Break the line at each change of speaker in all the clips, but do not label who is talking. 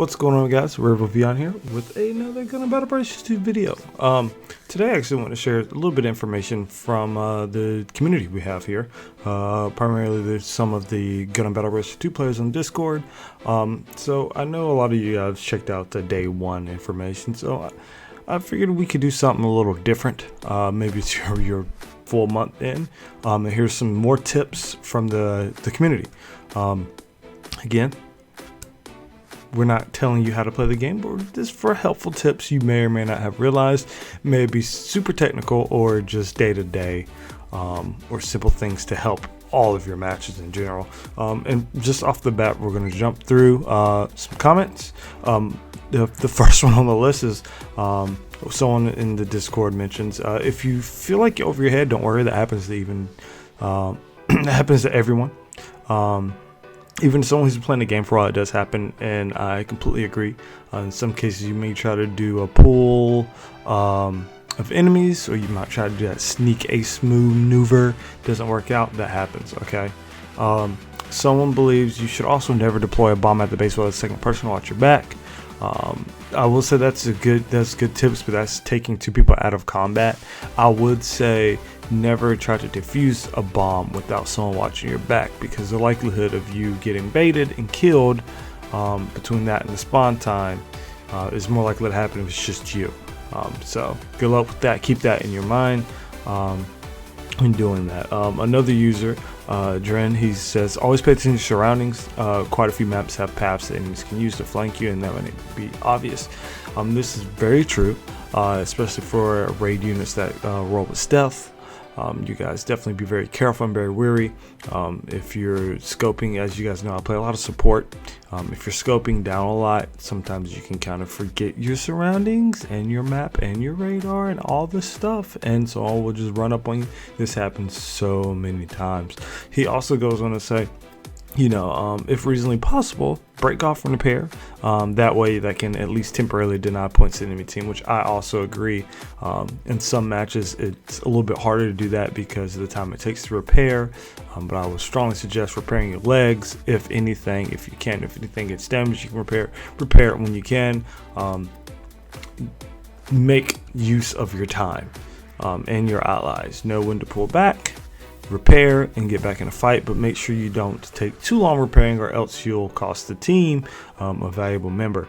What's going on, guys? RedWolfVion here with another Gundam Battle Bros. 2 video. Today I actually want to share a little bit of information from the community we have here. Primarily there's some of the Gundam Battle Bros. 2 players on Discord. So I know a lot of you guys checked out the day one information, so I figured we could do something a little different. Maybe it's your full month in. And here's some more tips from the community. Again, we're not telling you how to play the game, but just for helpful tips you may or may not have realized. May be super technical or just day-to-day or simple things to help all of your matches in general. And just off the bat, we're going to jump through some comments. The first one on the list is someone in the Discord mentions, if you feel like you're over your head, don't worry, that happens to that happens to everyone. Even someone who's playing the game for a while, it does happen, and I completely agree. In some cases, you may try to do a pool of enemies, or you might try to do that sneak ace maneuver. Doesn't work out, that happens, okay? Someone believes you should also never deploy a bomb at the base while the second person watch your back. I will say that's good tips, but that's taking two people out of combat. I would say never try to defuse a bomb without someone watching your back, because the likelihood of you getting baited and killed between that and the spawn time is more likely to happen if it's just you. So good luck with that. Keep that in your mind when doing that. Another user, Dren, he says always pay attention to surroundings. Quite a few maps have paths that enemies can use to flank you, and that would be obvious. This is very true, especially for raid units that roll with stealth. You guys definitely be very careful and very wary. If you're scoping, as you guys know, I play a lot of support. If you're scoping down a lot, sometimes you can kind of forget your surroundings and your map and your radar and all this stuff, and so all will just run up on you. This happens so many times. He also goes on to say, you know, if reasonably possible, break off from the pair. That way that can at least temporarily deny points to the enemy team, which I also agree. In some matches it's a little bit harder to do that because of the time it takes to repair, but I would strongly suggest repairing your legs if anything. If you can, if anything gets damaged, you can repair it when you can. Make use of your time and your allies. Know when to pull back, repair, and get back in a fight, but make sure you don't take too long repairing, or else you'll cost the team a valuable member.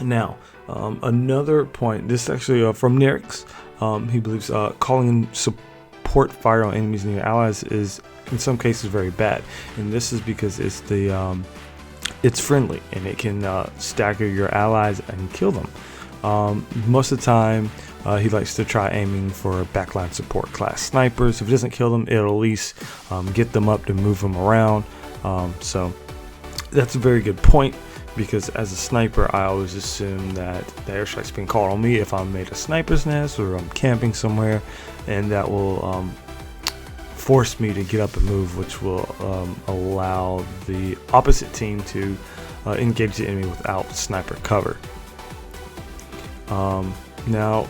Now, another point, this is actually from Nerix. He believes calling in support fire on enemies and your allies is in some cases very bad, and this is because it's friendly and it can stagger your allies and kill them. Most of the time he likes to try aiming for backline support class snipers. If it doesn't kill them, it'll at least get them up to move them around. So that's a very good point, because as a sniper I always assume that the airstrike's being called on me if I'm made a sniper's nest or I'm camping somewhere, and that will force me to get up and move, which will allow the opposite team to engage the enemy without sniper cover. Now,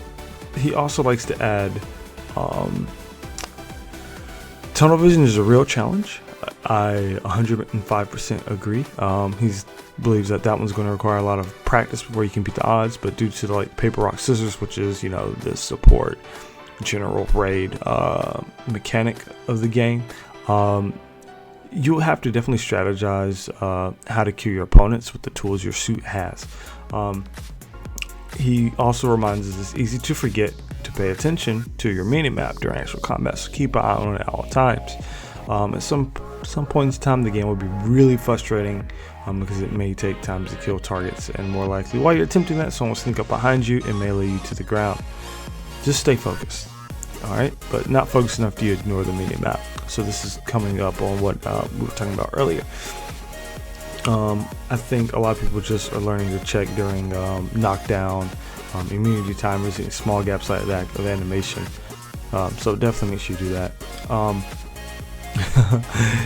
he also likes to add, tunnel vision is a real challenge. I 105% agree. He believes that one's going to require a lot of practice before you can beat the odds, but due to the paper rock scissors, which is, you know, the support general raid mechanic of the game, you'll have to definitely strategize how to kill your opponents with the tools your suit has. He also reminds us it's easy to forget to pay attention to your mini-map during actual combat, so keep an eye on it at all times. At some point in time, the game will be really frustrating because it may take time to kill targets, and more likely while you're attempting that, someone will sneak up behind you and melee you to the ground. Just stay focused, alright? But not focused enough to ignore the mini-map. So this is coming up on what we were talking about earlier. I think a lot of people just are learning to check during knockdown, immunity timers, and small gaps like that of animation. So definitely make sure you do that.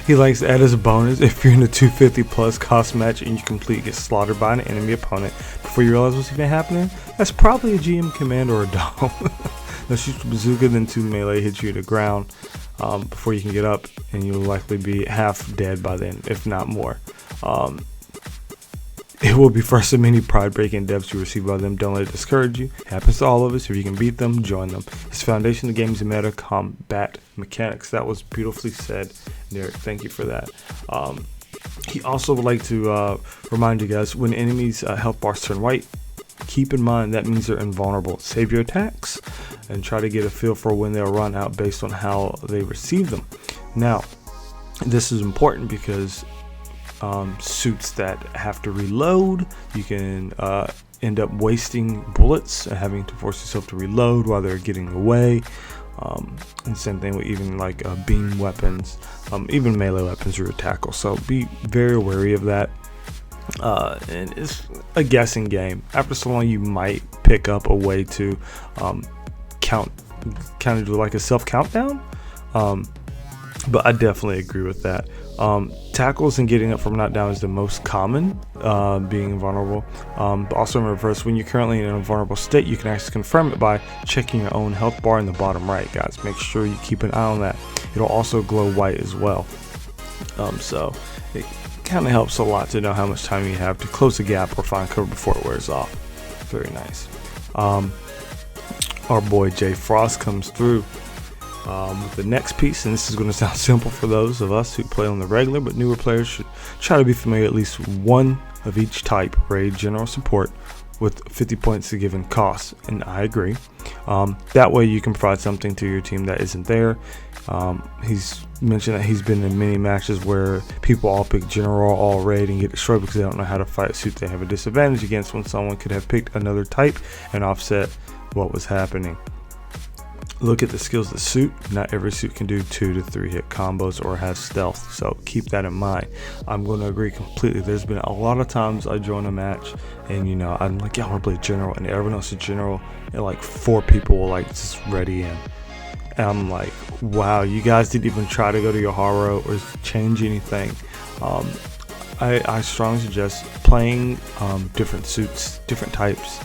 He likes to add as a bonus, if you're in a 250 plus cost match and you completely get slaughtered by an enemy opponent before you realize what's even happening, that's probably a GM command or a dom. They'll shoot the bazooka, then 2 melee hit you to the ground before you can get up, and you'll likely be half dead by then, if not more. It will be first of many pride-breaking dubs you receive by them. Don't let it discourage you. It happens to all of us. If you can beat them, join them. It's foundation of the game's meta combat mechanics. That was beautifully said, Derek. Thank you for that. He also would like to remind you guys, when enemies' health bars turn white, keep in mind that means they're invulnerable. Save your attacks and try to get a feel for when they'll run out based on how they receive them. Now, this is important because suits that have to reload, you can end up wasting bullets and having to force yourself to reload while they're getting away. And same thing with even like beam weapons, even melee weapons or tackle. So be very wary of that. And it's a guessing game. After so long, you might pick up a way to kind of do like a self countdown. But I definitely agree with that. Tackles and getting up from not down is the most common, being invulnerable. But also in reverse, when you're currently in an invulnerable state, you can actually confirm it by checking your own health bar in the bottom right, guys. Make sure you keep an eye on that. It'll also glow white as well. So it kind of helps a lot to know how much time you have to close the gap or find cover before it wears off. Very nice. Our boy Jay Frost comes through with the next piece, and this is going to sound simple for those of us who play on the regular, but newer players should try to be familiar at least one of each type. Raid general support with 50 points a given cost, and I agree. That way you can provide something to your team that isn't there. He's mentioned that he's been in many matches where people all pick general, all raid, and get destroyed because they don't know how to fight a suit they have a disadvantage against, when someone could have picked another type and offset what was happening. Look at the skills of the suit. Not every suit can do 2 to 3 hit combos or has stealth, so keep that in mind. I'm going to agree completely. There's been a lot of times I join a match and I'm like, yeah, I want to play general, and everyone else is general, and like 4 people will like just ready in, and I'm like, wow, you guys didn't even try to go to your haro or change anything. I strongly suggest playing different suits, different types.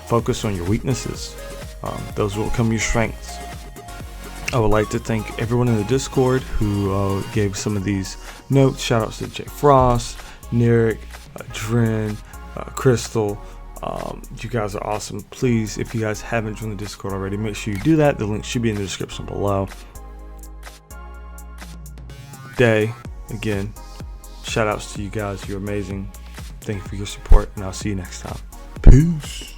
Focus on your weaknesses. Those will become your strengths. I would like to thank everyone in the Discord who gave some of these notes. Shout outs to Jay Frost, Nirik, Dren, Crystal. You guys are awesome. Please, if you guys haven't joined the Discord already, make sure you do that. The link should be in the description below. Again, shout outs to you guys. You're amazing. Thank you for your support, and I'll see you next time. Peace.